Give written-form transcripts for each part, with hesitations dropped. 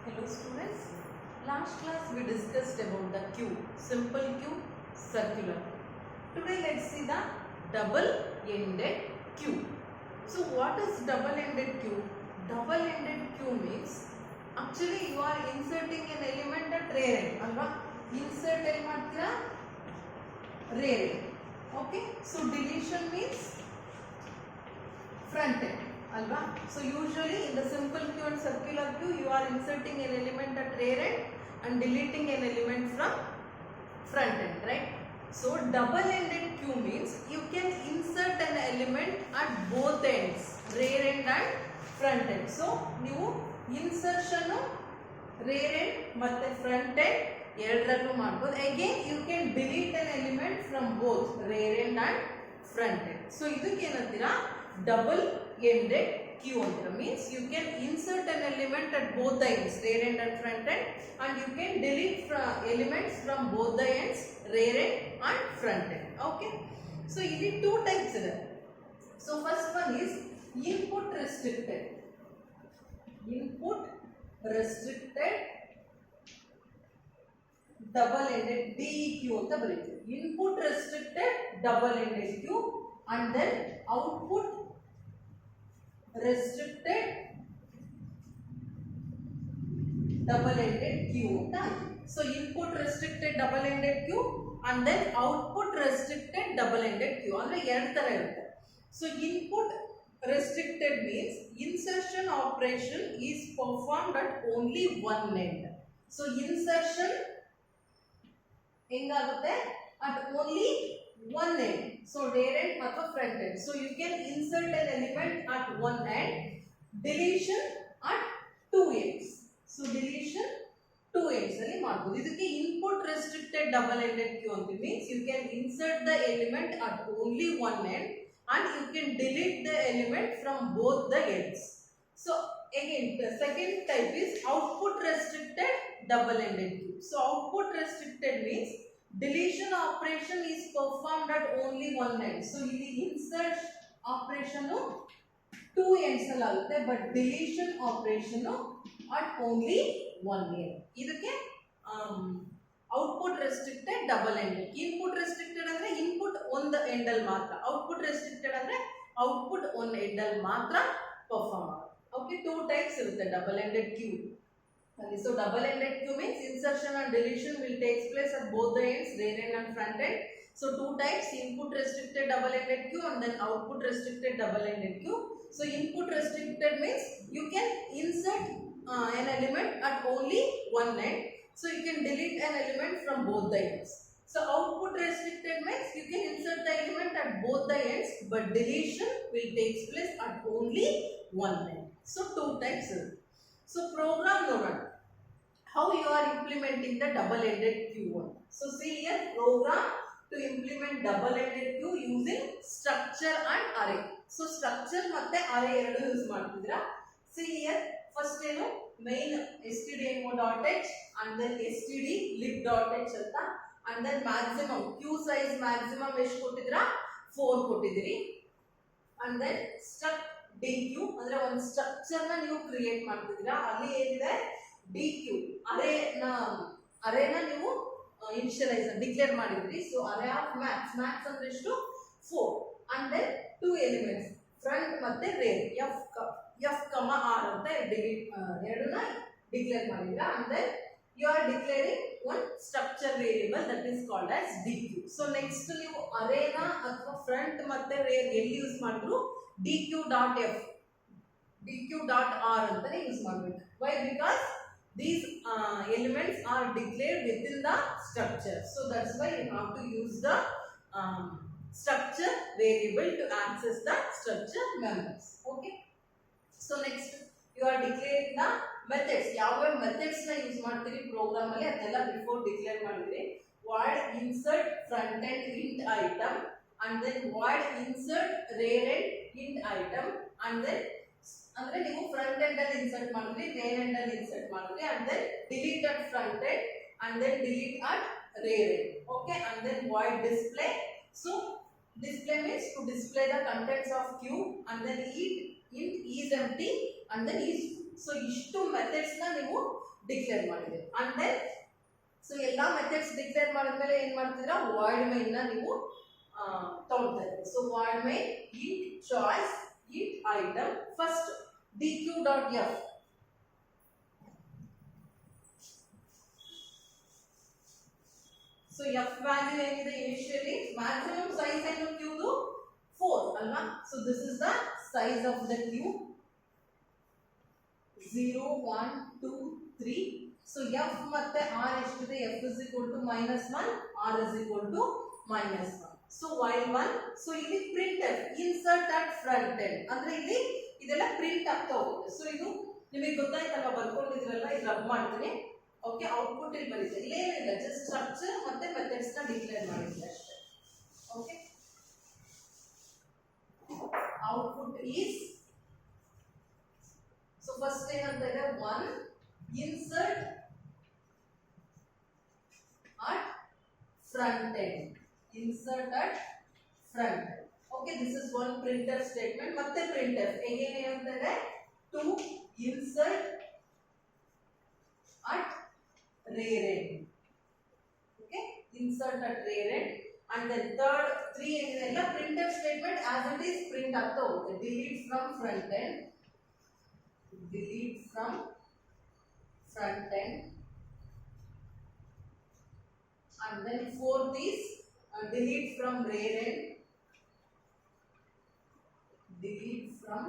Hello students, last class we discussed about the cube, simple cube, circular. Today let's see the double-ended cube. So what is double-ended cube? Double-ended cube means actually you are inserting an element at rear end, alva? Insert element rear end. Okay, so deletion means front end. Alva? So usually in the simple Q and circular Q you are inserting an element at rear end and deleting an element from front end, right? So double-ended Q means you can insert an element at both ends, rear end and front end. So ನೀವು insertion rear end ಮತ್ತೆ front end ಎರಡರಲ್ಲೂ ಮಾಡಬಹುದು. Again you can delete an element from both rear end and front end. So ಇದಕ್ಕೆ ಏನಂತೀರಾ double-ended Q ಅಂತೀರಾ. Means you can insert an element at both the ends, rear end and front end, and you can delete elements from both the ends, rear end and front end. Okay. So ಇಲ್ಲಿ two types ಇದೆ. So first one is input restricted. Input restricted double-ended DEQ ಅಂತ ಬರೀತೀವಿ. Input restricted double-ended Q and then output restricted double-ended Q. So input restricted double-ended Q and then output restricted double-ended Q. ಅಂದ್ರೆ ಎರಡು ತರ ಇರುತ್ತೆ. So input restricted means insertion operation is performed at only one end. So insertion ಹೆಂಗಾಗುತ್ತೆ at only one end. So rear end ಅಥವಾ front end. So you can insert an element at one end, deletion at two ends. So deletion two ends ಅಲ್ಲಿ ಮಾಡಬಹುದು. ಇದಕ್ಕೆ input restricted double-ended Q ಅಂತ means you can insert the element at only one end and you can delete the element from both the ends. So again the second type is output restricted double-ended Q. So output restricted means deletion operation is performed at only one end. So ಇಲ್ಲಿ insert operation two ends ಅಲ್ಲಿ ಆಗುತ್ತೆ, but deletion operation at only one end. ಇದಕ್ಕೆ output restricted double-ended. Input restricted ಅಂದ್ರೆ input ಒಂದು end ಅಲ್ಲಿ ಮಾತ್ರ, output restricted ಅಂದ್ರೆ output ಒಂದು end ಅಲ್ಲಿ ಮಾತ್ರ perform ಆಗುತ್ತೆ. Okay, two types ಇರುತ್ತೆ double-ended Q. So double-ended Q means insertion and deletion will take place at both the ends, rear end and front end. So two types, input restricted double-ended Q and then output restricted double-ended Q. So input restricted means you can insert an element at only one end. So you can delete an element from both the ends. So output restricted means you can insert the element at both the ends, but deletion will take place at only one end. So two types. So program ನೋಡೋಣ. How you are implementing the double-ended Q1. So see here, program to implement double-ended Q using structure and array. So structure ಮತ್ತೆ array ಎರಡು use ಮಾಡ್ತಿದ್ದೀರಾ. See here, first ಏನು main stdio.h and then stdlib.h ಅಂತ and then maximum Q size maximum ಎಷ್ಟು ಕೊಟ್ಟಿದ್ದೀರಾ 4 ಕೊಟ್ಟಿದ್ದೀರಿ and then struct dq ಅಂದ್ರೆ ಒಂದು ಸ್ಟ್ರಕ್ಚರ್ ನ ನೀವು ಕ್ರಿಯೇಟ್ ಮಾಡ್ತಿದ್ದೀರಾ. ಅಲ್ಲಿ ಏನಿದೆ dq ಅರೇನ ನೀವು ಇನಿಷಿಯಲೈಸ್ ಡಿಕ್ಲೇರ್ ಮಾಡಿದ್ರಿ. ಸೊ ಅರೇ ಆಫ್ ಮ್ಯಾಕ್ಸ್ ಅಂದ್ರೆ ಎಷ್ಟು 4 and then two elements front ಮತ್ತೆ ರೇರ್ f, r ಅಂತ ಎರಡನ್ನ ಡಿಕ್ಲೇರ್ ಮಾಡಿದ್ರಾ. and then you are declaring one structure variable that is called as dq. so next ನೀವು ಅರೇನ ಅಥವಾ ಫ್ರಂಟ್ ಮತ್ತೆ ರೇರ್ ಎಲ್ಲಿ ಯೂಸ್ ಮಾಡಿದ್ರು dq.f dq.r ಅಂತಾನೆ ಯೂಸ್ ಮಾಡಬೇಕು. why? because these elements are declared within the structure, so that's why you have to use the structure variable to access the structure members. Okay, so next you are declaring the methods. ಯಾವ methods ನ use ಮಾಡ್ತೀರಿ program ಅಲ್ಲಿ ಅದೆಲ್ಲ before declare ಮಾಡಿದ್ರಿ. void insert front end int item and then void insert rear end int item and then ಅಂದ್ರೆ ನೀವು front end ಅಲ್ಲಿ insert ಮಾಡಿದ್ರಿ, ರೇರ್ ಎಂಡ್ ಅಲ್ಲಿ ಇನ್ಸರ್ಟ್ ಮಾಡಿದ್ರಿ and then delete at front end and then delete at rear end. Okay, and then void display. So display means to display the contents of Q and then int is empty and then is. So ಇಷ್ಟು methods ನ ನೀವು declare ಮಾಡಿದ್ದೀರಿ. and then so ಎಲ್ಲಾ methods declare ಮಾಡಿದ್ಮೇಲೆ ಏನ್ ಮಾಡ್ತಿದ್ದೀರಾ, void main ನ ನೀವು ತಗೊಳ್ತಾ ಇದ್ದೀರಿ. So void main int choice int item first dq.f. So f value ಏನಿದೆ ಇನಿಷಿಯಲಿ ಮ್ಯಾಕ್ಸಿಮಮ್ ಸೈಜ್ ಏನು ಕ್ಯೂದು 4 ಅಲ್ವಾ. So this is the size of the queue 0 1 2 3. So f ಮತ್ತೆ r ಎಷ್ಟಿದೆ, f is equal to -1, r is equal to -1. So while 1, so ಇಲ್ಲಿ printf insert at front end ಅಂದ್ರೆ ಇಲ್ಲಿ ಇದೆಲ್ಲ ಪ್ರಿಂಟ್ ಆಗ್ತಾ ಹೋಗುತ್ತೆ. ಸೊ ಇದು ನಿಮಗೆ ಗೊತ್ತಾಯ್ತಲ್ಲ, ಬರ್ಕೊಂಡಿದ್ರಲ್ಲ, ಇದು ರಬ್ ಮಾಡ್ತೀನಿ. ಓಕೆ, ಔಟ್ಪುಟ್ ಇಲ್ಲಿ ಬರುತ್ತೆ, ಇಲ್ಲೇನಿಲ್ಲ, ಜಸ್ಟ್ ಸ್ಟ್ರಕ್ಚರ್ ಮತ್ತೆ ಮೆಥಡ್ಸ್ ನ ಡಿಕ್ಲೇರ್ ಮಾಡಿದ್ರೆ ಅಷ್ಟೇ. Okay, output is, so first ಏನಂತ ಇದೆ, 1 insert at front end, insert at front end. Okay, this is one printf statement. ಮತ್ತೆ printf again ಏನಂತ ಇದೆ, 2 insert at rear end. Okay, insert at rear end. And then third 3 ಏನಿದೆ ಎಲ್ಲ printf statement as it is print ಆಗ್ತಾ ಹೋಗುತ್ತೆ. delete from front end, delete from front end. And then fourth is delete from rear end, delete from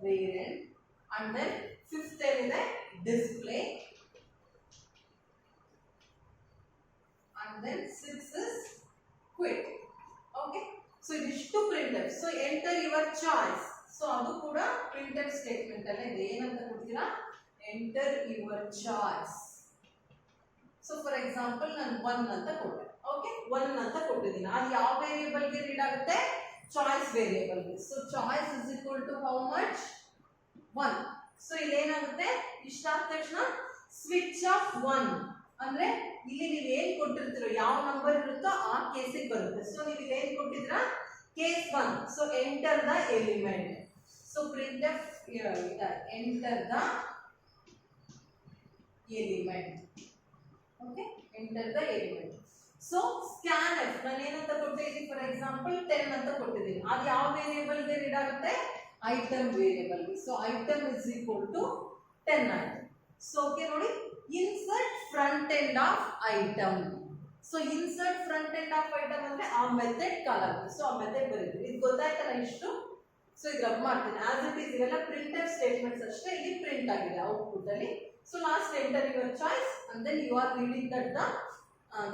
rear end. And then fifth is display, and then sixth is quit. Okay, so it is to printf. So enter your choice. So adu kuda printf statement alle ide, enanta kodtira, enter your choice. So for example ನಾನು 1 ಅಂತ ಕೊಟ್ಟೆ. Okay, 1 ಅಂತ ಕೊಟ್ಟಿದ್ದೀನಿ. ಅದು ಯಾವ variable ಗೆ read ಆಗುತ್ತೆ, choice variable ಗೆ. So choice is equal to how much, 1. So ಇಲ್ಲಿ ಏನಾಗುತ್ತೆ, ಇಷ್ಟ ಆದ ತಕ್ಷಣ ಸ್ವಿಚ್ ಆಫ್ 1 ಅಂದ್ರೆ ಇಲ್ಲಿ ನೀವು ಏನು ಕೊಟ್ಟಿರ್ತೀರೋ, ಯಾವ ನಂಬರ್ ಇರುತ್ತೋ ಆ ಕೇಸಿಗೆ ಬರುತ್ತೆ. ಸೊ ನೀವು ಇಲ್ಲಿ ಏನು ಕೊಟ್ಟಿದ್ರಾ, case 1. So enter the element. So printf enter the element. Okay, enter the element. So scanf ನಾನು ಏನಂತ ಕೊಟ್ಟಿದ್ದೀನಿ, ಫಾರ್ ಎಕ್ಸಾಂಪಲ್ 10 ಅಂತ ಕೊಟ್ಟಿದ್ದೀನಿ. ಅದು ಯಾವ ವೇರಿಯೇಬಲ್ ಗೆ ರೀಡ್ ಆಗುತ್ತೆ, ಐಟಮ್ ವೇರಿಯೇಬಲ್ ಗೆ. So item is equal to 10 ಆಯ್ತು. ಸೊ ಓಕೆ ನೋಡಿ, insert front end of item. So insert front end of item ಅಂದ್ರೆ ಆ ಮೆಥಡ್ ಕಾಲ್ ಆಗುತ್ತೆ. ಸೊ ಆ ಮೆಥಡ್ ಬರೀತೀವಿ. ಇದು ಗೊತ್ತಾಯ್ತಲ್ಲ ಇಷ್ಟು. ಸೊ ಇದು ರಬ್ ಮಾಡ್ತೀನಿ ಆಸ್ ಇಟ್ ಈಸ್. ಇವೆಲ್ಲ printf statements ಅಷ್ಟೇ, ಇಲ್ಲಿ ಪ್ರಿಂಟ್ ಆಗಿದೆ ಔಟ್ಪುಟ್ ಅಲ್ಲಿ. So last enter your choice, and then you are reading that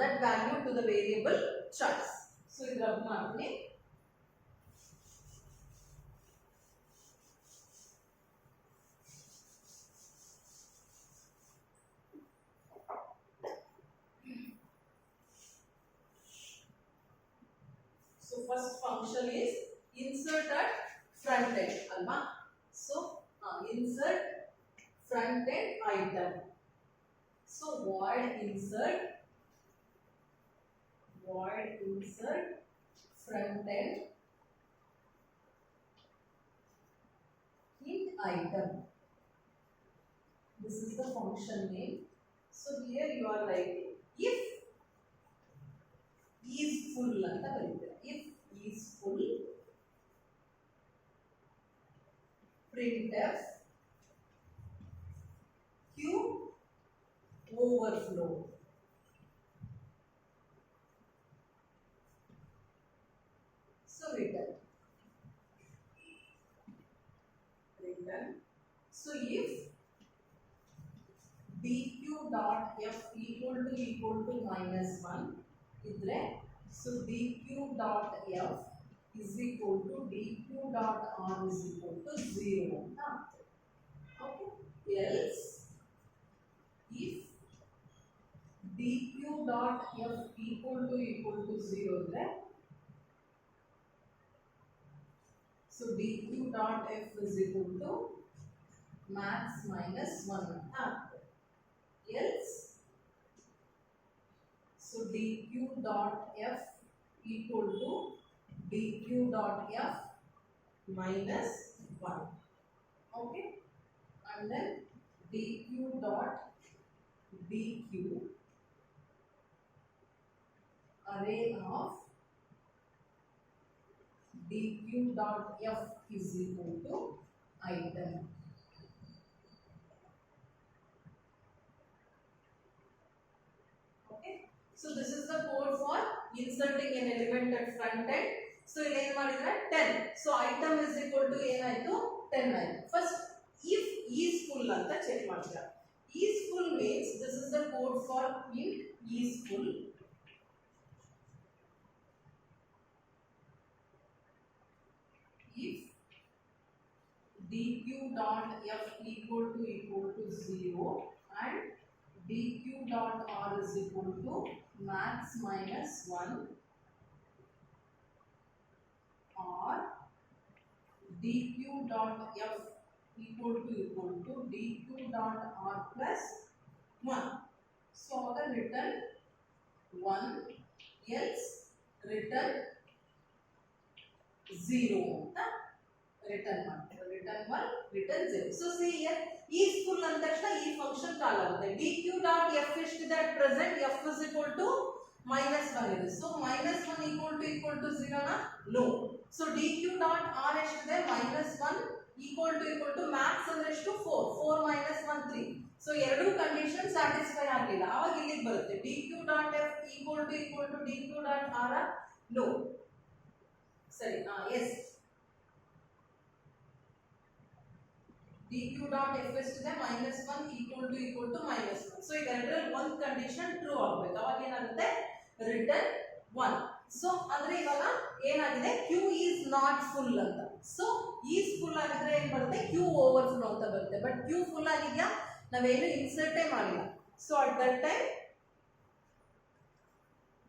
that value to the variable choice. So ಇದು ರಬ್ ಮಾಡ್ತೀನಿ. So first function is insert at front end alma. So insert front end item. So void insert front end int item. This is the function name. So here you are writing if is full anta ಬರೀತೀರಾ. if is full, printf q overflow. So return. So if dq.f equal to -1 idre, so dq.f is equal to dq.r is equal to 0 anta. Okay, else if dq.f equal to 0 idre, so dq.f is equal to max -1 anta. Else, so dq.f equal to dq.f minus 1. Okay, and then dq dot dq array of dq dot f is equal to item. Okay, so this is the code for inserting an element at front end. So ಇಲ್ಲಿ ಏನು ಮಾಡಿದ್ರೆ 10. So item is equal to ಏನಾಯ್ತು 10 ಆಯ್ತು. First if is full ಅಂತ check ಮಾಡ್ತೀರಾ. Is full means this is the code for int is full. If dq dot f equal to 0 and dq dot r is equal to max minus 1 or dq dot f equal to dq dot r plus 1. So the return 1 else return 0 ಅಂತ return ಮಾಡ್ತೀವಿ. return 1 return 0. So see here is full ಅಂದ ತಕ್ಷಣ ಈ function call ಆಗುತ್ತೆ. dq dot f ಎಷ್ಟಿದೆ at present f is equal to -1 ಇದೆ. So -1 equal to 0 ನಾ no. So dq dot r ಎಷ್ಟಿದೆ -1 equal to max ಅಂದ್ರೆ ಎಷ್ಟು 4 minus 1 3. So ಎರಡು ಕಂಡೀಷನ್ ಸ್ಯಾಟಿಸ್ಫೈ ಆಗಲಿಲ್ಲ. ಆವಾಗ ಇಲ್ಲಿಗೆ ಬರುತ್ತೆ dq dot f equal to dq dot r no. ಸರಿ yes dq dot f ಎಷ್ಟಿದೆ -1 equal to -1. So ಇದೆರಡರಲ್ಲಿ ಒಂದು ಕಂಡೀಷನ್ ಟ್ರೂ ಆಗಬೇಕು. ಅವಾಗ ಏನಾಗುತ್ತೆ ರಿಟರ್ನ್ 1. ಸೊ ಅಂದ್ರೆ ಇವಾಗ ಏನಾಗಿದೆ q is not full ಅಂತ. ಸೊ is full ಆಗಿದ್ರೆ ಏನು ಬರುತ್ತೆ q overflow ಅಂತ ಬರುತ್ತೆ. ಬಟ್ q full ಆಗಿದೆಯಾ ನಾವೇನು ಇನ್ಸರ್ಟೇ ಮಾಡಿಲ್ಲ. So at that time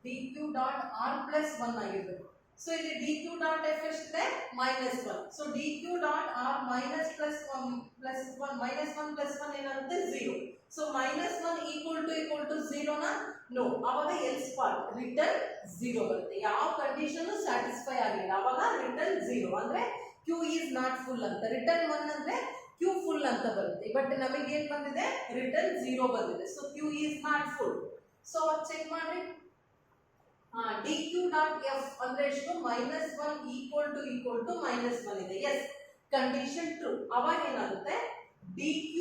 dq dot r plus 1 ಆಗಿರಬೇಕು. ಸೊ ಇಲ್ಲಿ dq dot f ಎಷ್ಟಿದೆ -1. So dq dot r minus plus 1 plus 1 ಏನಾಗುತ್ತೆ 0. ಸೊ -1 equal to 0 ನಾ ನೋ. ಅವಾಗ ಎಲ್ಸ್ ಪಾರ್ಟ್ ರಿಟರ್ನ್ 0 ಬರುತ್ತೆ. ಯಾವ ಕಂಡೀಷನ್ ಸ್ಯಾಟಿಸ್ಫೈ ಆಗಿಲ್ಲ ಅವಾಗ ರಿಟರ್ನ್ 0 ಅಂದ್ರೆ q is not full ಅಂತ. ರಿಟರ್ನ್ 1 ಅಂದ್ರೆ q full ಅಂತ ಬರುತ್ತೆ. ಬಟ್ ನಮಗೆ ಏನು ಬಂದಿದೆ ರಿಟರ್ನ್ 0 ಬಂದಿದೆ. So q is not full. So check ಮಾಡಿ dq dot f ಅಂದ್ರೆ ಎಷ್ಟು -1 equal to -1 ಇದೆ. Yes condition true. ಅವಾಗ ಏನಾಗುತ್ತೆ dq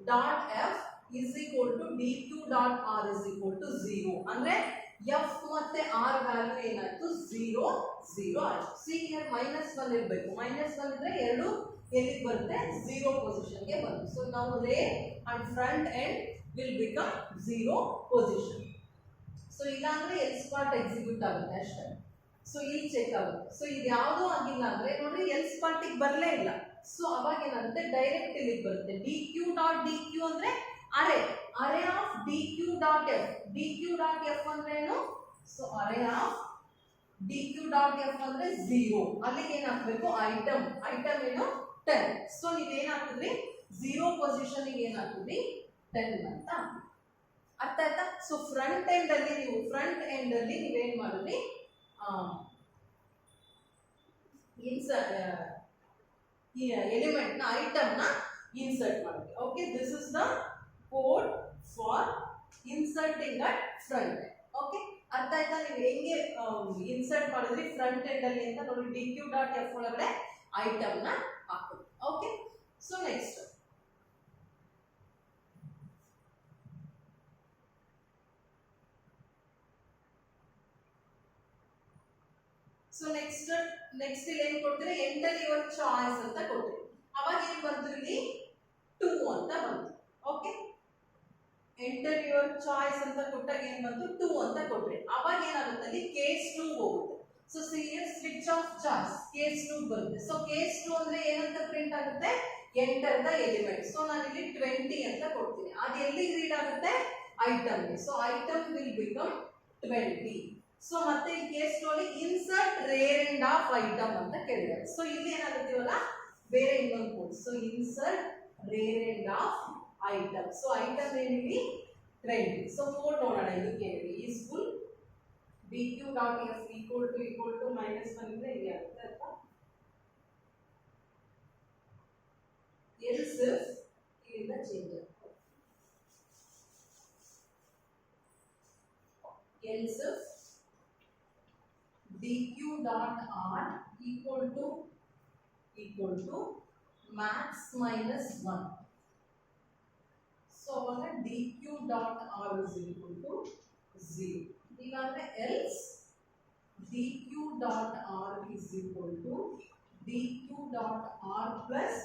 dot f is equal to dq dot r is equal to 0 ಅಂದ್ರೆ f ಮತ್ತೆ r ವ್ಯಾಲ್ಯೂ ಏನಾಯ್ತು 0 0 ಆಯ್ತು. ಸಿ ಹಿಯರ್ -1 ಇರಬೇಕು. -1 ಇದ್ರೆ ಎರಡು ಎಲ್ಲಿಗೆ ಬರುತ್ತೆ 0 ಪೊಸಿಷನ್ ಗೆ ಬಂತು. ಸೊ ನಾವು ರೇ and front end will become 0 position. So ಇಲ್ಲ ಅಂದ್ರೆ ಎಲ್ಸ್ ಪಾರ್ಟ್ ಎಕ್ಸಿಕ್ಯೂಟ್ ಆಗುತ್ತೆ ಅಷ್ಟೇ. ಸೊ ಇಲ್ಲಿ ಚೆಕ್ ಆಗುತ್ತೆ. ಸೊ ಇದು ಯಾವುದೂ ಆಗಿಲ್ಲ ಅಂದ್ರೆ ನೋಡ್ರಿ ಎಲ್ಸ್ ಪಾರ್ಟಿಗೆ ಬರಲೇ ಇಲ್ಲ. ಸೊ ಅವಾಗ ಏನಾಗುತ್ತೆ ಡೈರೆಕ್ಟ್ ಇಲ್ಲಿಗೆ ಬರುತ್ತೆ dq dot dq ಅಂದ್ರೆ ಅರೇ of dq dot f. dq dot f ಅಂದ್ರೆ ಏನು so array of dq dot f ಅಂದ್ರೆ 0. ಅಲ್ಲಿಗೆ ಏನು ಹಾಕಬೇಕು ಐಟಮ್ ಏನು 10. ಸೊ ನೀವೇನು ಹಾಕಿದ್ರಿ 0 ಪೊಸಿಷನ್ ಗೆ ಏನು ಹಾಕಿದ್ರಿ 10 ಅಂತ. ಅರ್ಥ ಆಯ್ತಾ. ಸೊ ಫ್ರಂಟ್ ಎಂಡ್ ಅಲ್ಲಿ ನೀವೇನ್ ಮಾಡಿದ್ರಿ ಎಲಿಮೆಂಟ್ ನ ಐಟಮ್ ನ ಇನ್ಸರ್ಟ್ ಮಾಡಿದ್ರಿ. Okay, this is the code for inserting at front. Okay, ಅರ್ಥ ಆಯ್ತಾ. ನೀವು ಹೆಂಗೆ ಇನ್ಸರ್ಟ್ ಮಾಡಿದ್ರಿ ಫ್ರಂಟ್ ಎಂಡ್ ಅಲ್ಲಿ ಅಂತ ನೋಡಿ. dq dot f ಒಳಗಡೆ ಐಟಮ್ ನ ಹಾಕೋದು. ಓಕೆ, ಸೊ ನೆಕ್ಸ್ಟ್ ನೆಕ್ಸ್ಟ್ ಇಲ್ಲಿ ಏನು ಕೊಡ್ತೀರಿ ಎಂಟರ್ ಯುವರ್ ಚಾಯ್ಸ್ ಅಂತ ಕೊಡ್ತೀರಿ. ಅವಾಗ ಏನು ಬಂತು ಇಲ್ಲಿ 2 ಅಂತ ಬಂತು. ಓಕೆ, ಎಂಟರ್ ಯುವರ್ ಚಾಯ್ಸ್ ಅಂತ ಕೊಟ್ಟಾಗ ಏನು ಬಂತು 2 ಅಂತ ಕೊಟ್ರಿ. ಅವಾಗ ಏನಾಗುತ್ತೆ ಅಲ್ಲಿ ಕೇಸ್ 2 ಹೋಗುತ್ತೆ. So serious switch off choice case 2 ಬರುತ್ತೆ. ಸೊ ಕೇಸ್ 2 ಅಂದ್ರೆ ಏನಂತ ಪ್ರಿಂಟ್ ಆಗುತ್ತೆ ಎಂಟರ್ ದ ಎಲಿಮೆಂಟ್. ಸೊ ನಾನು ಇಲ್ಲಿ 20 ಅಂತ ಕೊಡ್ತೀನಿ. ಅದು ಎಲ್ಲಿ ರೀಡ್ ಆಗುತ್ತೆ item. So item will become 20. So ಮತ್ತೆ ಈ ಕೇಸ್ 2 ಅಲ್ಲಿ insert rear end of item ಅಂತ ಕೇಳಿದ್ದಾರೆ. ಸೊ ಇಲ್ಲಿ ಏನಾಗುತ್ತೀವಲ್ಲ ಬೇರೆ ಇನ್ನೊಂದು code. So insert rear end of item. So item ಏನಿದೆ 20. ಸೊ ಕೋಡ್ ನೋಡೋಣ. ಇದಕ್ಕೆ ಏನಿದೆ is full dq dot f equal to -1 ಇದ್ರೆ ಇಲ್ಲಿ ಆಗುತ್ತೆ ಅರ್ಥ. else if ಇಲ್ಲಿಂದ change else if dq dot r equal to max minus 1. So aವಾಗ dq dot r is equal to 0. ಈಗಾಗಲೇ else dq dot r is equal to dq dot r plus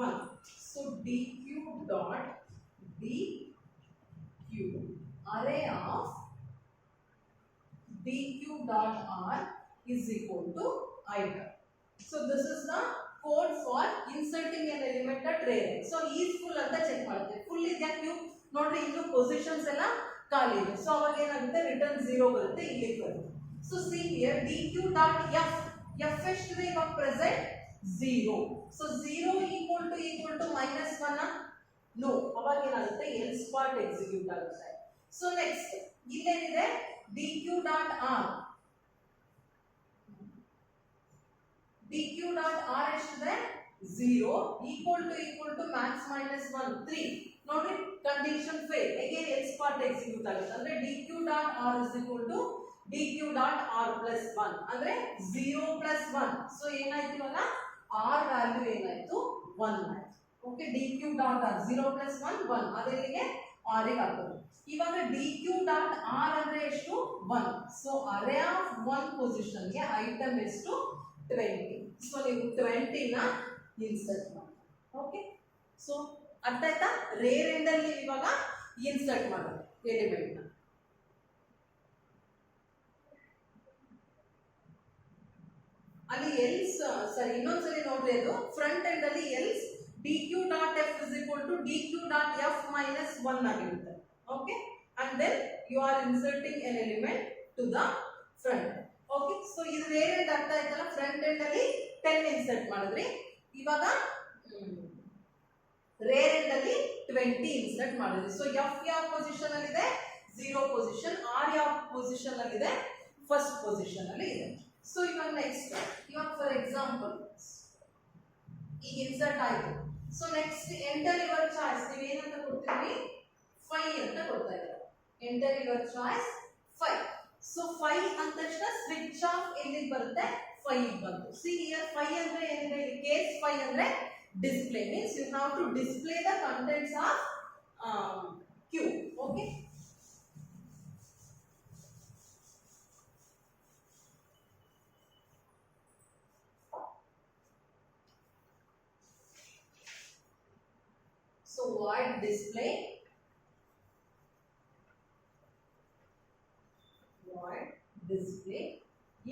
1. So dq dot dq array of dq dot r is equal to item. So this is the code for inserting an element at array. So is full ಅಂತ check ಮಾಡ್ತೀವಿ. Full ಇದೆಯಾ Q ನೋಡ್ರಿ, ಇನ್ನು positions ಎಲ್ಲ ಖಾಲಿ ಇದೆ. So ಅವಾಗ ಏನಾಗುತ್ತೆ, ರಿಟರ್ನ್ 0 ಬರುತ್ತೆ, ಇಲ್ಲಿ ಬರುತ್ತೆ. So see here dq dot f ಎಷ್ಟಿದೆ ಇವಾಗ present 0. So 0 equal to minus 1 no, ಅವಾಗ ಏನಾಗುತ್ತೆ, ಎಲ್ಸ್ ಪಾರ್ಟ್ ಎಕ್ಸಿಕ್ಯೂಟ್ ಆಗುತ್ತೆ. ಸೊ ನೆಕ್ಸ್ಟ್ ಇಲ್ಲೇನಿದೆ dq dot r ಎಷ್ಟಿದೆ 0 equal to max minus 1 3. ನೋಡ್ರಿ condition fail, again else part execute ಆಗುತ್ತೆ. ಅಂದ್ರೆ dq dot r is equal to dq dot r plus 1 ಅಂದ್ರೆ 0 plus 1. So ಏನಾಯ್ತು ಇವಾಗ r ವ್ಯಾಲ್ಯೂ ಏನಾಯ್ತು 1 ಆಯ್ತು. Okay, dq dot r 0 plus 1 1 ಅದೆಲ್ಲಿಗೆ r ಗೆ ಹಾಕೋದು. ಇವಾಗ dq dot r ಅಂದ್ರೆ ಎಷ್ಟು 1. ಸೊ ಅರೇ ಆಫ್ 1 ಪೊಸಿಷನ್ ಗೆ ಐಟಮ್ ಎಷ್ಟು 20. ಸೊ ನೀವು 20 ನ ಇನ್ಸರ್ಟ್ ಮಾಡಿ. ಓಕೆ, ಸೊ ಅರ್ಥ ಆಯ್ತಾ? ರೇರ್ ಎಂಡ್ ಅಲ್ಲಿ ಇವಾಗ ಇನ್ಸರ್ಟ್ ಮಾಡೋದು ಎಲಿಮೆಂಟ್ ನ. ಅಲ್ಲಿ ಎಲ್ಸ್ ಸರಿ ಇನ್ನೊಂದ್ಸರಿ ನೋಡ್ರಿ, ಅದು ಫ್ರಂಟ್ ಎಂಡ್ ಅಲ್ಲಿ else dq dot f is equal to dq dot f minus 1 ಆಗಿರುತ್ತೆ. Okay, and then you are inserting an element to the front. Okay, so ಇದು ರೇರ್ ಎಂಡ್ ಅರ್ಥ ಆಯ್ತಲ್ಲ. ಫ್ರಂಟ್ ಎಂಡ್ ಅಲ್ಲಿ 10 ಇನ್ಸರ್ಟ್ ಮಾಡಿದ್ರಿ, ಇವಾಗ rare end ಅಲ್ಲಿ 20 insert ಮಾಡಿದ್ರಿ. So f ಯಾವ ಪೊಸಿಷನ್ ಅಲ್ಲಿ ಇದೆ 0 ಪೊಸಿಷನ್, r ಯಾವ ಪೊಸಿಷನ್ ಅಲ್ಲಿ ಇದೆ ಫಸ್ಟ್ ಪೊಸಿಷನ್ ಅಲ್ಲಿ ಇದೆ. ಸೊ ಇವಾಗ ನೆಕ್ಸ್ಟ್, ಇವಾಗ ಫಾರ್ ಎಕ್ಸಾಂಪಲ್ ಈಗ ಇನ್ಸರ್ಟ್ ಆಯ್ತು. So next enter your choice, ನೀವು ಏನಂತ ಕೊಡ್ತೀವಿ 5 ಅಂತ ಕೊಡ್ತಾ ಇದ್ದಾರೆ. Enter your choice 5. ಸೊ 5 ಅಂದ ತಕ್ಷಣ ಸ್ವಿಚ್ ಆಫ್ ಎಲ್ಲಿಗೆ ಬರುತ್ತೆ 5 ಬಂತು. ಸಿ ಹಿಯರ್ 5 ಅಂದ್ರೆ ಏನಿದೆ, ಕೇಸ್ 5 ಅಂದ್ರೆ display, means you have to display the contents of queue. Okay, so void display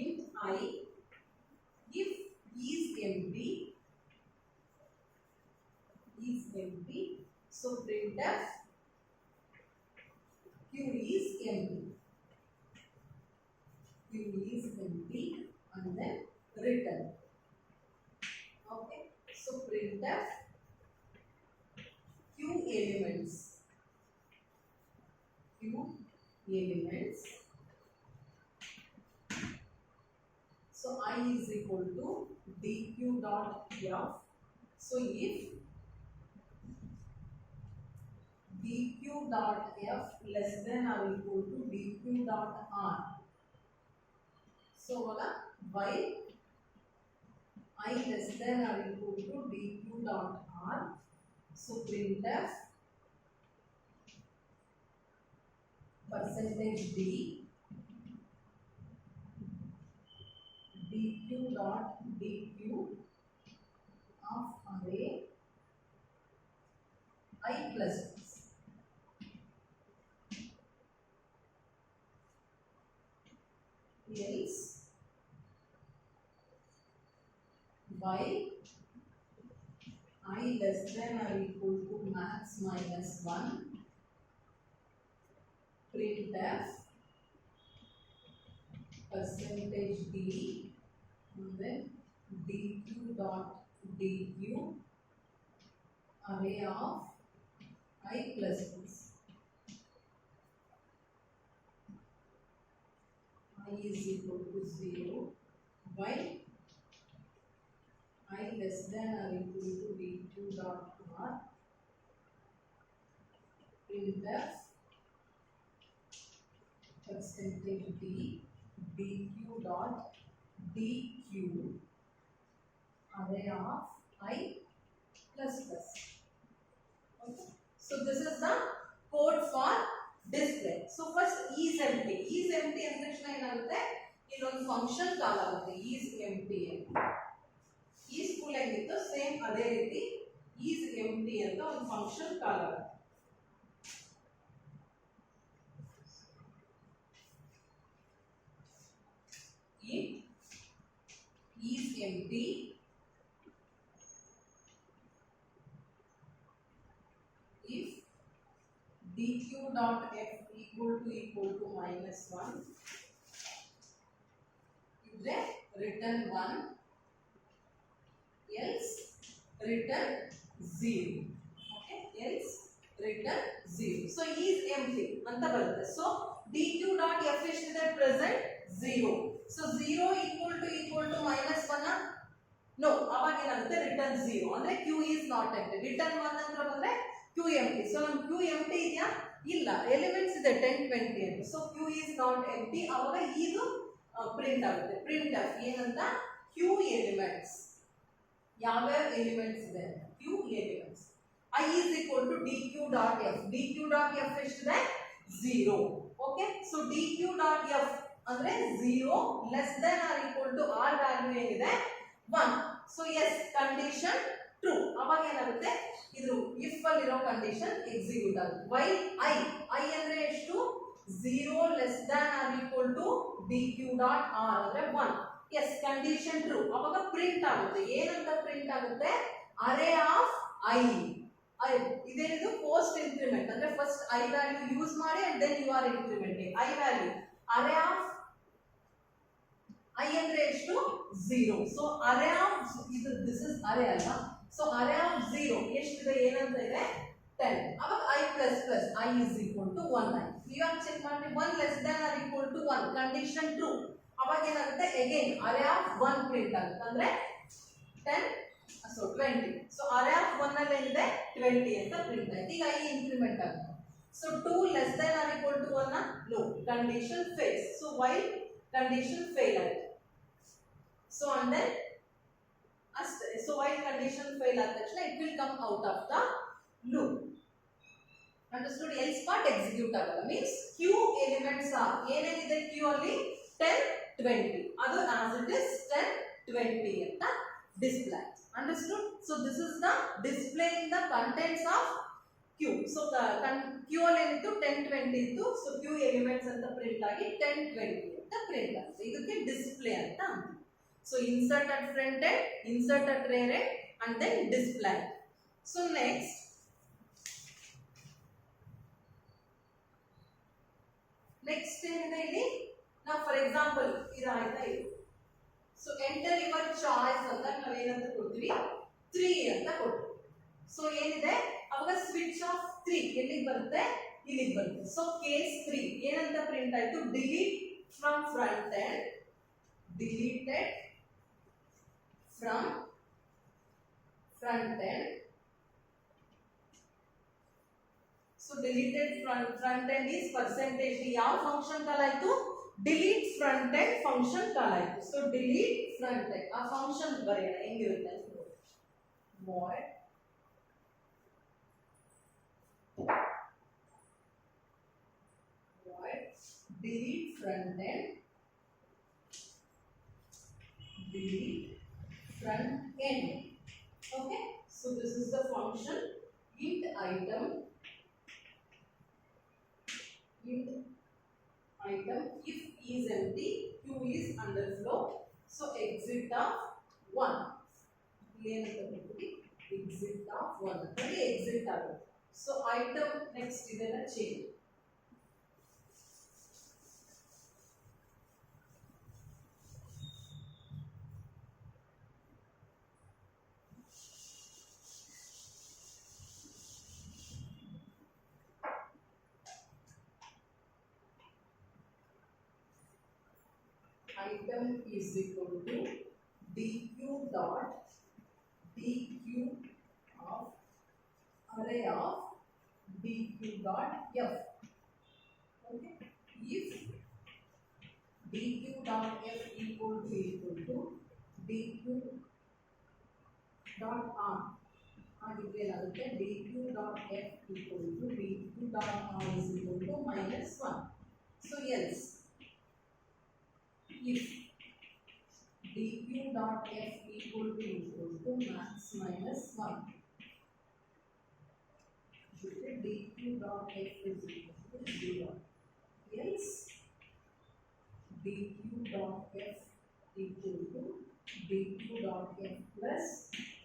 int I if is empty, so printf q is empty and then return. Okay, so printf q elements so I is equal to dq dot f. So if dq dot f less than or equal to dq dot r, so while I less than or equal to dq dot r, so printf percentage d dq dot dq of array I plus plus. Else while I less than or equal to max minus 1, printf percentage d and then dq dot dq array of I plus plus. I is equal to 0 while I less than or equal to dq dot are printf percentage d dq dot dq array of I plus plus. Okay. So this is the code for display. So first is empty. Is empty ಅಂದ ತಕ್ಷಣ ಏನಾಗುತ್ತೆ, ಇಲ್ಲೊಂದು function call ಆಗುತ್ತೆ is empty ಅಂತ. is full ಆಗಿತ್ತು same ಅದೇ ರೀತಿ is empty ಅಂತ ಒಂದು ಫಂಕ್ಷನ್ ಕಾಲ್ ಆಗುತ್ತೆ. if is empty if dq dot f equal to -1 then return 1 else return 0. Okay, else return 0. So is empty anta barutte. So dq dot f is present 0. So 0 equal to -1 no aವಾಗ ಏನಾಗುತ್ತೆ return 0 ಅಂದ್ರೆ q is not empty. return 1 ಅಂತ ಬಂದ್ರೆ q empty. So ನಮ್ q empty ಇದೆಯಾ, ಇಲ್ಲ, elements ಇದೆ 10 20 ಅಂತ. So q is not empty ಅವಾಗ ಇದು ಪ್ರಿಂಟ್ ಆಗುತ್ತೆ. ಪ್ರಿಂಟ್ ಆಫ್ ಏನಂತ q ಎಲಿಮೆಂಟ್ಸ್, ಯಾವ್ಯಾವ ಎಲಿಮೆಂಟ್ಸ್ ಇದೆ q elements. I is equal to dq dot f. dq dot f ಎಷ್ಟಿದೆ 0. Okay, so dq dot f ಅಂದ್ರೆ 0 less than or equal to r value ಏನಿದೆ 1. So yes condition true. ಅವಾಗ ಏನಾಗುತ್ತೆ, ಇದು if ಅಲ್ಲಿರೋ condition execute ಆಗುತ್ತೆ. While i ಅಂದ್ರೆ ಎಷ್ಟು 0 less than or equal to dq dot r ಅಂದ್ರೆ 1. Yes condition true. ಅವಾಗ ಪ್ರಿಂಟ್ ಆಗುತ್ತೆ. ಏನಂತ ಪ್ರಿಂಟ್ ಆಗುತ್ತೆ, ಅರೇ ಆಫ್ ಐ. ಇದೇನಿದು ಪೋಸ್ಟ್ ಇನ್ಕ್ರಿಮೆಂಟ್ ಅಂದ್ರೆ ಫಸ್ಟ್ ಐ ವ್ಯಾಲ್ಯೂ ಯೂಸ್ ಮಾಡಿ and then you are incrementing I value. Array of I ಅಂದ್ರೆ ಎಷ್ಟು 0. ಸೊ ಅರೇ ಆಫ್ ಇದು ದಿಸ್ ಇಸ್ ಅರೇ ಅಲ್ವಾ. ಸೊ ಅರೇ ಆಫ್ 0 ಎಷ್ಟಿದೆ ಏನಂತ ಇದೆ 10. ಅವಾಗ i plus plus i is equal to 1. ಇವಾಗ ಚೆಕ್ ಮಾಡಿ 1 less than or equal to 1 condition true. ಅವಾಗ ಏನಾಗುತ್ತೆ ಅಗೇನ್ ಅರೇ ಆಫ್ 1 ಪ್ರಿಂಟ್ ಆಗುತ್ತೆ ಅಂದ್ರೆ 10 ಸೊ 20. ಸೊ ಅರೇ ಆಫ್ 1 ಅಲ್ಲಿ ಏನಿದೆ 20 ಅಂತ ಪ್ರಿಂಟ್ ಆಯ್ತು. ಈಗ i ಇನ್ಕ್ರಿಮೆಂಟ್ ಆಗುತ್ತೆ. So 2 less than or equal to 1 no condition fails. So why condition fail ಆಯ್ತು. So and then so while condition fail ಆದ ತಕ್ಷಣ it will come out of the loop. Understood? else part execute ಆಗಲ್ಲ. means q elements are ಏನೇನಿದೆ q ಅಲ್ಲಿ 10 20 ಅದು as it is 10 20 ಅಂತ display. Understood? So this is the displaying the contents of q. So q ಅಲ್ಲಿ ಏನಿತ್ತು 10 20 ಇತ್ತು. so q elements ಅಂತ print ಆಗಿ 10 20 ಅಂತ ಪ್ರಿಂಟ್ ಆಗುತ್ತೆ. ಇದಕ್ಕೆ ಡಿಸ್ಪ್ಲೇ ಅಂತ ಅಂತೀವಿ. So insert at front end, insert at rear end, and then display. So next ಏನಿದೆ ಇಲ್ಲಿ, now for example ಇದು ಆಯ್ತಾ ಇದು. So enter your choice ಅಂತ ನಾವು ಏನಂತ ಕೊಡ್ತೀವಿ 3 ಅಂತ ಕೊಡ್ತೀವಿ. ಸೊ ಏನಿದೆ ಅವಾಗ ಸ್ವಿಚ್ ಆಫ್ 3 ಎಲ್ಲಿಗೆ ಬರುತ್ತೆ ಇಲ್ಲಿಗೆ ಬರುತ್ತೆ. ಸೊ ಕೇಸ್ 3 ಏನಂತ ಪ್ರಿಂಟ್ ಆಯ್ತು, delete from front end, deleted from front end. So deleted front end is percentage ಯಾವ ಫಂಕ್ಷನ್ ಕಾಲ್ ಆಯ್ತು, delete front end function call ಆಯ್ತು. ಸೊ delete front end ಆ ಫಂಕ್ಷನ್ ಬರೆಯೋಣ ಹೆಂಗಿರುತ್ತೆ ಅಂತ. void delete front end, delete front end. Okay, so this is the function int item if is empty q is underflow. So exit of 1 exit of 1 ಅಂದ್ರೆ exit ಆಗುತ್ತೆ. So item next ಇದನ್ನ change. Item is equal to dq dot dq of array of dq dot f. Okay, if dq dot f equal to dq dot r ಆಗಿದ್ರೆ ಏನಾಗುತ್ತೆ dq dot f equal to dq dot r is equal to minus 1. So else if dq dot f equal to max minus 1, dq dot f is equal to 0, else dq dot f equal to dq dot f plus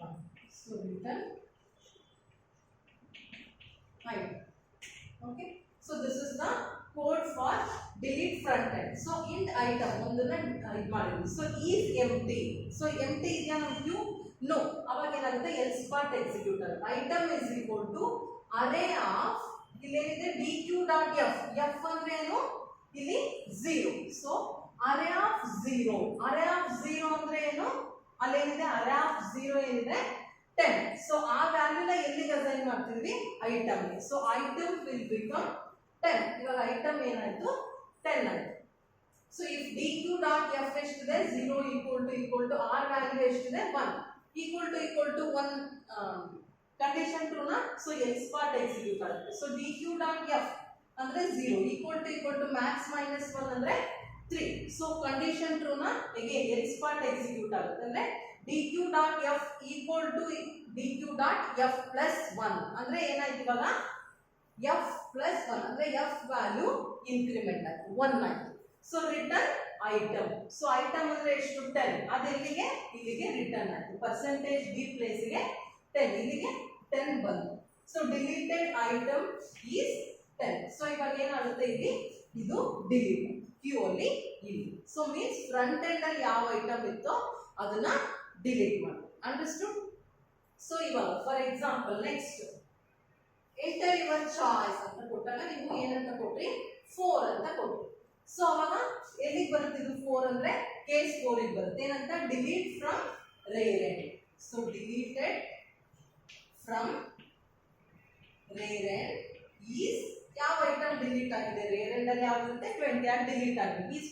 1. So return height. Okay, so this is the code for delete front end. So int item ondana ಇದು ಮಾಡಿದ್ವಿ. So is empty. So empty ಇದೆಯಾ ನಮ್ಮ queue? No. ಅವಾಗ ಏನಾಗುತ್ತೆ else part executor. Item is equal to array of ಇಲ್ಲೇನಿದೆ dq dot f. f ಅಂದ್ರೆ ಏನು? ಇಲ್ಲಿ 0. So array of 0. array of 0 ಅಂದ್ರೆ ಏನು? ಅಲ್ಲೇನಿದೆ array of 0 ಏನಿದೆ 10. So ಆ ವ್ಯಾಲ್ಯೂನ ಎಲ್ಲಿಗೆ ಅಸೈನ್ ಮಾಡ್ತಿದ್ವಿ ಐಟಮ್ ಗೆ. So item will become 10. ಇವಾಗ ಐಟಮ್ ಏನಾಯ್ತು 10 ಆಯ್ತು. So if dq dot f ಎಷ್ಟಿದೆ 0 equal to r ವ್ಯಾಲ್ಯೂ ಎಷ್ಟಿದೆ 1 equal to 1 ಕಂಡೀಷನ್ ಟ್ರೂ ನಾ. ಸೊ else part ಎಕ್ಸಿಕ್ಯೂಟ್ ಆಗುತ್ತೆ. ಸೊ dq dot f ಅಂದ್ರೆ 0 equal to max minus 1 ಅಂದ್ರೆ 3. ಸೊ ಕಂಡೀಷನ್ ಟ್ರೂ ನಾ ಅಗೇನ್ else part ಎಕ್ಸಿಕ್ಯೂಟ್ ಆಗುತ್ತೆ. ಅಂದ್ರೆ dq dot f equal to dq dot f plus 1 ಅಂದ್ರೆ ಏನಾಯ್ತು ಇವಾಗ f plus 1 ಅಂದ್ರೆ f ವ್ಯಾಲ್ಯೂ ಇನ್ಕ್ರಿಮೆಂಟ್ ಆಯ್ತು 1 ಆಯ್ತು. So return item. So item ಅಂದ್ರೆ ಎಷ್ಟು 10. ಅದು ಇಲ್ಲಿಗೆ ರಿಟರ್ನ್ ಆಯ್ತು. ಪರ್ಸೆಂಟೇಜ್ d ಪ್ಲೇಸ್ ಗೆ 10 ಇಲ್ಲಿಗೆ 10 ಬಂತು. So deleted item is 10. So ಇವಾಗ ಏನಾಗುತ್ತೆ ಇಲ್ಲಿ ಇದು ಡಿಲೀಟ್ ಕ್ಯೂ ಅಲ್ಲಿ ಇಲ್ಲಿ. ಸೊ ಮೀನ್ಸ್ ಫ್ರಂಟ್ ಎಂಡ್ ಅಲ್ಲಿ ಯಾವ ಐಟಮ್ ಇತ್ತೋ ಅದನ್ನ ಡಿಲೀಟ್ ಮಾಡಿ. ಅಂಡರ್ಸ್ಟುಡ್? ಸೊ ಇವಾಗ for example next enter your choice ಅಂತ ಕೊಟ್ಟಾಗ ನೀವು ಏನಂತ ಕೊಟ್ರಿ 4 ಅಂತ ಕೊಟ್ರಿ. ಸೊ ಅವಾಗ ಎಲ್ಲಿಗೆ ಬರುತ್ತೆ ಇದು 4 ಅಂದ್ರೆ ಕೇಸ್ 4 ಗೆ ಬರುತ್ತೆ. ಏನಂತ delete from rear end. So deleted from rear end is ಯಾವ ಐಟಮ್ ಡಿಲೀಟ್ ಆಗಿದೆ ರೇರೆಂಟ್ ಅಲ್ಲಿ ಯಾವ್ದಿರುತ್ತೆ 20 ಆಗಿ ಡಿಲೀಟ್ ಆಗಿದೆ. ಈಸ್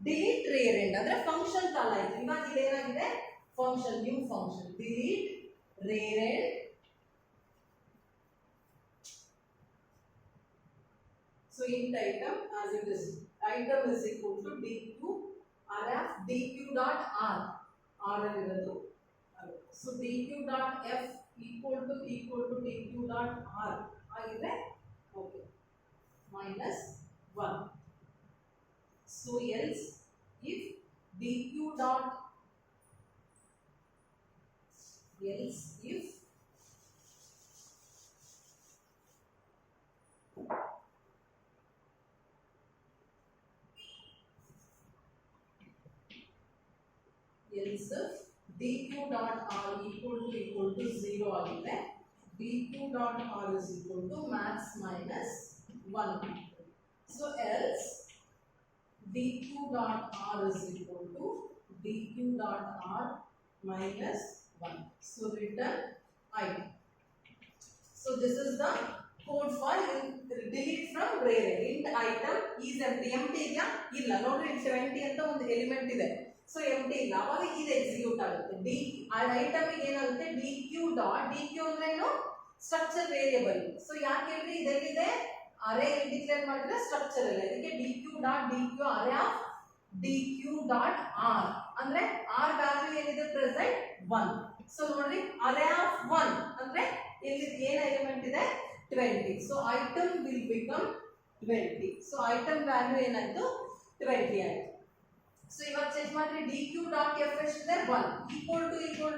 ಡಿಲೀಟ್ ರೇರೆಂಟ್ ಅಂದ್ರೆ ಫಂಕ್ಷನ್ ಕಾಲ್ ಆಯ್ತು. ಇವಾಗ ಇಲ್ಲಿ ಏನಾಗಿದೆ function new function delete rearrand. So int item as it is item is equal to dq rf dq dot r ಅಲ್ಲಿ ಇರೋದು. So dq dot f equal to dq dot r ಆಗಿದೆ. Okay minus 1. So else if dq dot else if dq dot r equal to 0 ಆಗಿದೆ. dq dot r is equal to max minus 1. So else dq dot r is equal to dq dot r minus 1. So return item. So this is the code for delete from rearrand. int item is empty. empty ಇದೆಯಾ ಇಲ್ಲ ನೋಡ್ರಿ 20 ಅಂತ ಒಂದು element ಇದೆ. So empty ಇಲ್ಲ. ಅವಾಗ ಇದು execute ಆಗುತ್ತೆ. d ಐಟಮ್ ಗೆ ಏನಾಗುತ್ತೆ dq dot dq ಅಂದ್ರೆ ಏನು ಸ್ಟ್ರಕ್ಚರ್ ವೇರಿಯಬಲ್. ಸೊ ಯಾಕೆ ಹೇಳ್ರಿ ಇದೆಲ್ಲಿದೆ ಅರೇ ಡಿಕ್ಲೇರ್ ಮಾಡಿದ್ರೆ ಸ್ಟ್ರಕ್ಚರ್ ಅಲ್ಲ. ಇದಕ್ಕೆ dq dot dq array of dq dot r ಅಂದ್ರೆ r ವ್ಯಾಲ್ಯೂ ಏನಿದೆ ಪ್ರೆಸೆಂಟ್ 1. ಸೊ ನೋಡ್ರಿ array of 1 ಅಂದ್ರೆ ಇಲ್ಲಿ ಏನು ಎಲಿಮೆಂಟ್ ಇದೆ 20. So item will become 20. So item value ಏನಾಯ್ತು 20 ಆಯ್ತು. ಸೊ ಇವಾಗ ಚೆಕ್ ಮಾಡ್ರಿ dq dot f ಎಷ್ಟಿದೆ 1 equal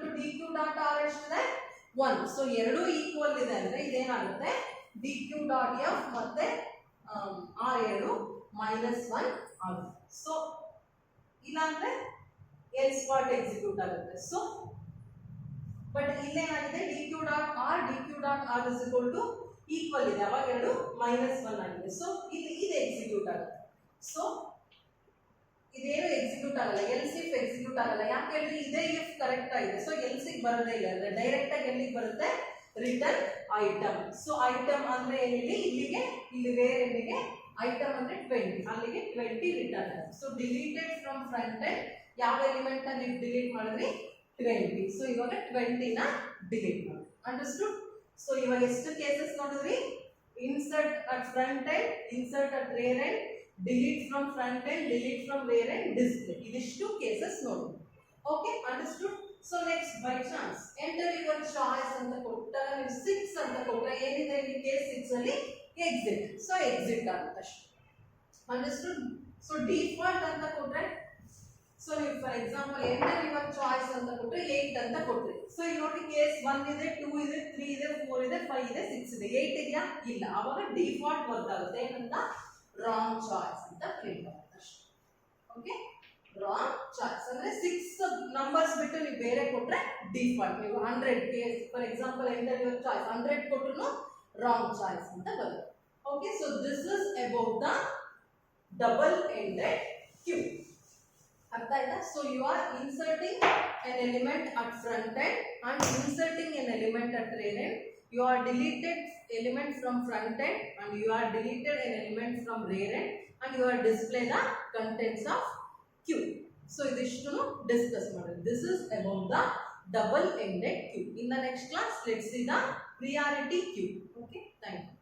to dq dot r ಎಷ್ಟಿದೆ 1. ಸೊ ಎರಡು ಈಕ್ವಲ್ ಇದೆ ಅಂದ್ರೆ ಇದೇನಾಗುತ್ತೆ dq dot f ಮತ್ತೆ r ಎರಡು -1 ಆಗುತ್ತೆ. ಸೊ ಇಲ್ಲ ಅಂದ್ರೆ else part ಎಕ್ಸಿಕ್ಯೂಟ್ ಆಗುತ್ತೆ. ಸೊ ಬಟ್ ಇಲ್ಲೇನಾಗಿದೆ dq dot r is equal to equal ಇದೆ. ಅವಾಗ ಎರಡು -1 ಆಗಿದೆ. ಸೊ ಇಲ್ಲಿ ಇದು ಎಕ್ಸಿಕ್ಯೂಟ್ ಆಗುತ್ತೆ. ಸೊ ಇದೇನು ಎಕ್ಸಿಕ್ಯೂಟ್ ಆಗಲ್ಲ. else if ಎಕ್ಸಿಕ್ಯೂಟ್ ಆಗಲ್ಲ. ಯಾಕೆ ಹೇಳಿದ್ರೆ ಇದೇ if ಕರೆಕ್ಟ್ ಆಗಿದೆ. ಸೊ else ಗೆ ಬರೋದೇ ಇಲ್ಲ ಅಂದ್ರೆ ಡೈರೆಕ್ಟ್ ಆಗಿ ಎಲ್ಲಿಗೆ ಬರುತ್ತೆ ರಿಟರ್ನ್ ಐಟಮ್. ಸೊ ಐಟಮ್ ಅಂದ್ರೆ ಏನಿದೆ ಇಲ್ಲಿಗೆ, ಇಲ್ಲಿ ವೇರ್ ಎಂಡಿಗೆ ಐಟಮ್ ಅಂದ್ರೆ 20, ಅಲ್ಲಿಗೆ 20 return. So deleted from front end ಯಾವ ಎಲಿಮೆಂಟ್ ನ ನೀವು ಡಿಲೀಟ್ ಮಾಡಿದ್ರಿ 20. ಸೊ ಇವಾಗ 20 ನ ಡಿಲೀಟ್ ಮಾಡಿ. ಅಂಡರ್ಸ್ಟುಡ್? ಸೊ ಇವಾಗ ಎಷ್ಟು ಕೇಸಸ್ ನೋಡಿದ್ರಿ? Insert at front end, insert at rear end, delete from front end, delete from rear end, display. ಇದಿಷ್ಟು ಕೇಸಸ್ ನೋಡಿ. Okay, understood? So next by chance enter your choice ಅಂತ ಕೊಟ್ಟಾಗ ನೀವು 6 ಅಂತ ಕೊಟ್ಟರೆ ಏನಿದೆ ಇಲ್ಲಿ ಕೇಸ್ 6 ಅಲ್ಲಿ ಎಕ್ಸಿಟ್. ಸೊ ಎಕ್ಸಿಟ್ ಆಗುತ್ತೆ ಅಷ್ಟೇ. ಅಂಡರ್ಸ್ಟುಡ್? ಸೊ ಡಿಫಾಲ್ಟ್ ಅಂತ ಕೊಟ್ರೆ, ಸೊ ನೀವು for example enter your choice ಅಂತ ಕೊಟ್ರೆ 8 ಅಂತ ಕೊಟ್ರಿ. ಸೊ ಇಲ್ಲಿ ನೋಡಿ ಕೇಸ್ 1 ಇದೆ, 2 ಇದೆ, 3 ಇದೆ, 4 ಇದೆ, 5 ಇದೆ, 6 ಇದೆ, 8 ಇದೆಯಾ? ಇಲ್ಲ. ಅವಾಗ ಡಿಫಾಲ್ಟ್ ವರ್ಕ್ ಆಗುತ್ತೆ. ಏನಂತ? ರಾಂಗ್ ಚಾಯ್ಸ್ ಅಂತ ಪ್ರಿಂಟ್ ಆಗುತ್ತೆ ಅಷ್ಟೇ. ಓಕೆ, ರಾಂಗ್ ಚಾಯ್ಸ್ ಅಂದ್ರೆ 6 ನಂಬರ್ಸ್ ಬಿಟ್ಟು ನೀವು ಬೇರೆ ಕೊಟ್ರೆ ಡಿಫಾಲ್ಟ್. ನೀವು 100 case for example enter your choice 100 ಕೊಟ್ರು ರಾಂಗ್ ಚಾಯ್ಸ್ ಅಂತ ಬರುತ್ತೆ. Okay, so this is about the double ended queue. ಅರ್ಥ ಆಯ್ತಾ? So you are inserting an element at front end and inserting an element at rear end. You are deleted element from front end and you are deleted an element from rear end and you are display the contents of queue. So idishunu discuss madam. This is about the double ended queue. In the next class let's see the priority queue. Okay, thank you.